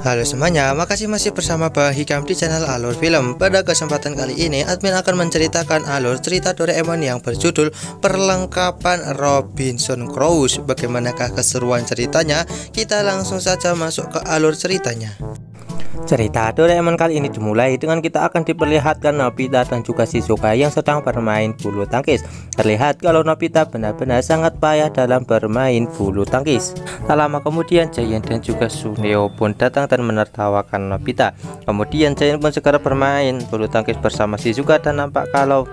Halo semuanya, makasih masih bersama Bang Hikam di channel Alur Film. Pada kesempatan kali ini, admin akan menceritakan alur cerita Doraemon yang berjudul Perlengkapan Robinson Crusoe. Bagaimanakah keseruan ceritanya? Kita langsung saja masuk ke alur ceritanya. Cerita Doraemon kali ini dimulai dengan kita akan diperlihatkan Nobita dan juga Shizuka yang sedang bermain bulu tangkis. Terlihat kalau Nobita benar-benar sangat payah dalam bermain bulu tangkis. Tak lama kemudian Giant dan juga Suneo pun datang dan menertawakan Nobita. Kemudian Giant pun segera bermain bulu tangkis bersama Shizuka dan nampak kalau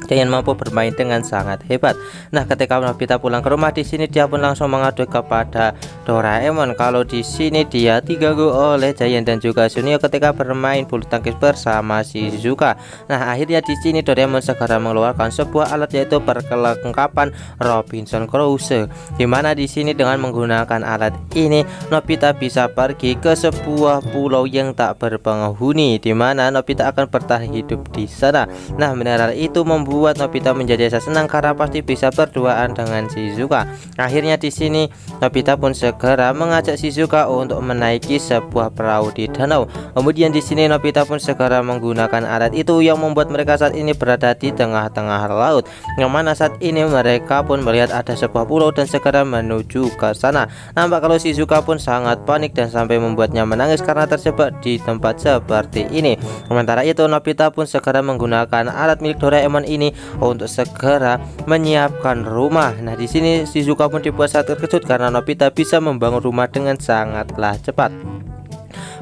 Giant mampu bermain dengan sangat hebat. Nah, ketika Nobita pulang ke rumah, di sini dia pun langsung mengadu kepada Doraemon kalau di sini dia diganggu oleh Giant dan juga Suneo ketika bermain bulu tangkis bersama Shizuka. Nah, akhirnya di sini Doraemon segera mengeluarkan sebuah alat yaitu perlengkapan Robinson Crusoe. Di mana di sini dengan menggunakan alat ini Nobita bisa pergi ke sebuah pulau yang tak berpenghuni, di mana Nobita akan bertahan hidup di sana. Nah, mineral itu membuat Nobita menjadi senang karena pasti bisa berduaan dengan Shizuka. Akhirnya di sini Nobita pun segera mengajak Shizuka untuk menaiki sebuah perahu di danau. Kemudian di sini Nobita pun segera menggunakan alat itu yang membuat mereka saat ini berada di tengah-tengah laut. Yang mana saat ini mereka pun melihat ada sebuah pulau dan segera menuju ke sana. Nampak kalau Shizuka pun sangat panik dan sampai membuatnya menangis karena terjebak di tempat seperti ini. Sementara itu Nobita pun segera menggunakan alat milik Doraemon ini untuk segera menyiapkan rumah. Nah, di sini Shizuka pun dibuat sangat terkejut karena Nobita bisa membangun rumah dengan sangatlah cepat.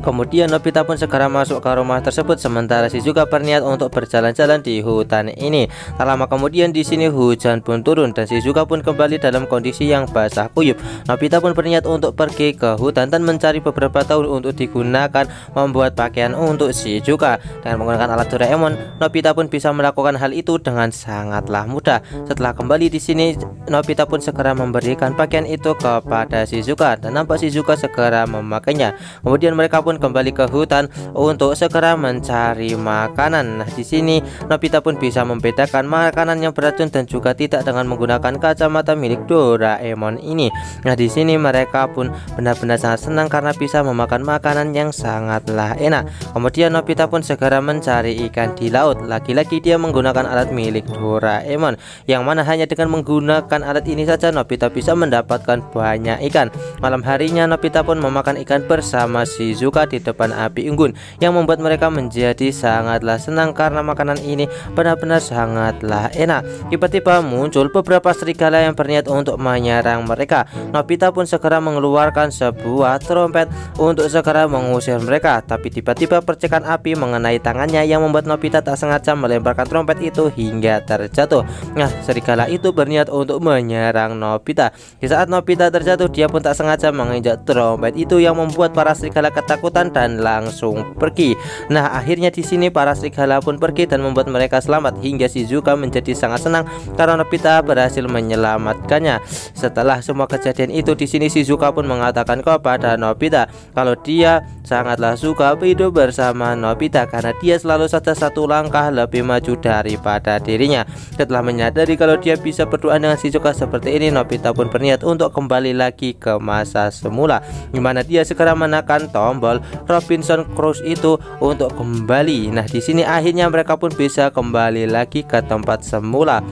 Kemudian Nobita pun segera masuk ke rumah tersebut sementara Shizuka berniat untuk berjalan-jalan di hutan ini. Tak lama kemudian di sini hujan pun turun dan Shizuka pun kembali dalam kondisi yang basah kuyup. Nobita pun berniat untuk pergi ke hutan dan mencari beberapa daun untuk digunakan membuat pakaian untuk Shizuka. Dengan menggunakan alat Doraemon, Nobita pun bisa melakukan hal itu dengan sangatlah mudah. Setelah kembali di sini, Nobita pun segera memberikan pakaian itu kepada Shizuka dan nampak Shizuka segera memakainya. Kemudian mereka pun kembali ke hutan untuk segera mencari makanan. Nah, di sini Nobita pun bisa membedakan makanan yang beracun dan juga tidak dengan menggunakan kacamata milik Doraemon ini. Nah, di sini mereka pun benar-benar sangat senang karena bisa memakan makanan yang sangatlah enak. Kemudian Nobita pun segera mencari ikan di laut. Lagi-lagi dia menggunakan alat milik Doraemon, yang mana hanya dengan menggunakan alat ini saja Nobita bisa mendapatkan banyak ikan. Malam harinya Nobita pun memakan ikan bersama Shizuka di depan api unggun, yang membuat mereka menjadi sangatlah senang karena makanan ini benar-benar sangatlah enak. Tiba-tiba muncul beberapa serigala yang berniat untuk menyerang mereka. Nobita pun segera mengeluarkan sebuah trompet untuk segera mengusir mereka, tapi tiba-tiba percikan api mengenai tangannya yang membuat Nobita tak sengaja melemparkan trompet itu hingga terjatuh. Nah, serigala itu berniat untuk menyerang Nobita. Di saat Nobita terjatuh, dia pun tak sengaja menginjak trompet itu yang membuat para serigala ketakutan dan langsung pergi. Nah, akhirnya di sini para serigala pun pergi dan membuat mereka selamat hingga Shizuka menjadi sangat senang karena Nobita berhasil menyelamatkannya. Setelah semua kejadian itu, di sini Shizuka pun mengatakan kepada Nobita kalau dia sangatlah suka hidup bersama Nobita karena dia selalu saja satu langkah lebih maju daripada dirinya. Setelah menyadari kalau dia bisa berdoa dengan Shizuka seperti ini, Nobita pun berniat untuk kembali lagi ke masa semula, di mana dia segera menekan tombol Robinson Crusoe itu untuk kembali. Nah, di sini akhirnya mereka pun bisa kembali lagi ke tempat semula.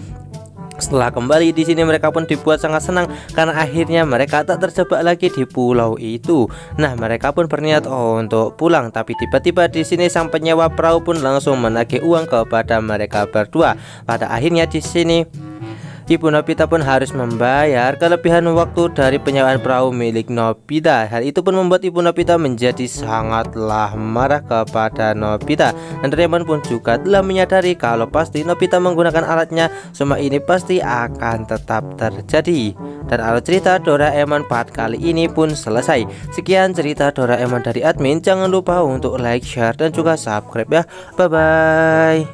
Setelah kembali di sini mereka pun dibuat sangat senang karena akhirnya mereka tak terjebak lagi di pulau itu. Nah, mereka pun berniat untuk pulang, tapi tiba-tiba di sini sang penyewa perahu pun langsung menagih uang kepada mereka berdua. Pada akhirnya di sini Ibu Nobita pun harus membayar kelebihan waktu dari penyewaan perahu milik Nobita. Hal itu pun membuat Ibu Nobita menjadi sangatlah marah kepada Nobita. Dan Doraemon pun juga telah menyadari kalau pasti Nobita menggunakan alatnya, semua ini pasti akan tetap terjadi. Dan alur cerita Doraemon part kali ini pun selesai. Sekian cerita Doraemon dari admin. Jangan lupa untuk like, share, dan juga subscribe ya. Bye bye.